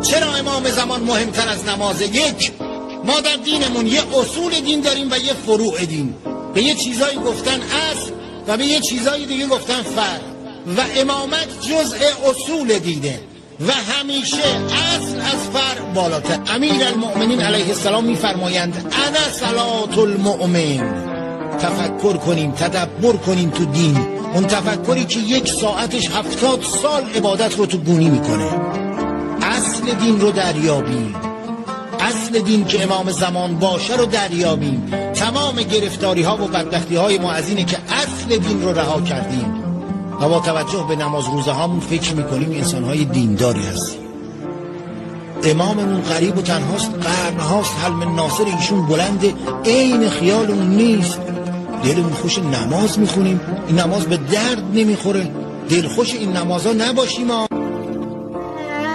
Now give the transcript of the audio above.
چرا امام زمان مهمتر از نمازه؟ یک، ما در دینمون یه اصول دین داریم و یه فروع دین. به یه چیزایی گفتن اصل و به یه چیزایی دیگه گفتن فرع، و امامت جزء اصول دینه و همیشه اصل از فرع بالاتر. امیر المؤمنین علیه السلام میفرمایند انا صلاة المؤمن. تفکر کنیم، تدبر کنیم تو دین، اون تفکری که 1 ساعتش 70 سال عبادت رو تو گونی میکنه. اصل دین رو دریابیم، اصل دین که امام زمان باشه رو دریابیم. تمام گرفتاری ها و بدبختی های ما از اینه که اصل دین رو رها کردیم و با توجه به نماز روزه هامون فکر میکنیم انسان های دینداری هستیم. اماممون غریب و تنهاست، قرن هاست، حلم ناصر ایشون بلنده، عین خیالمون نیست. دلمون خوش نماز میخونیم، این نماز به درد نمیخوره. دلخوش این نمازها نباشیم.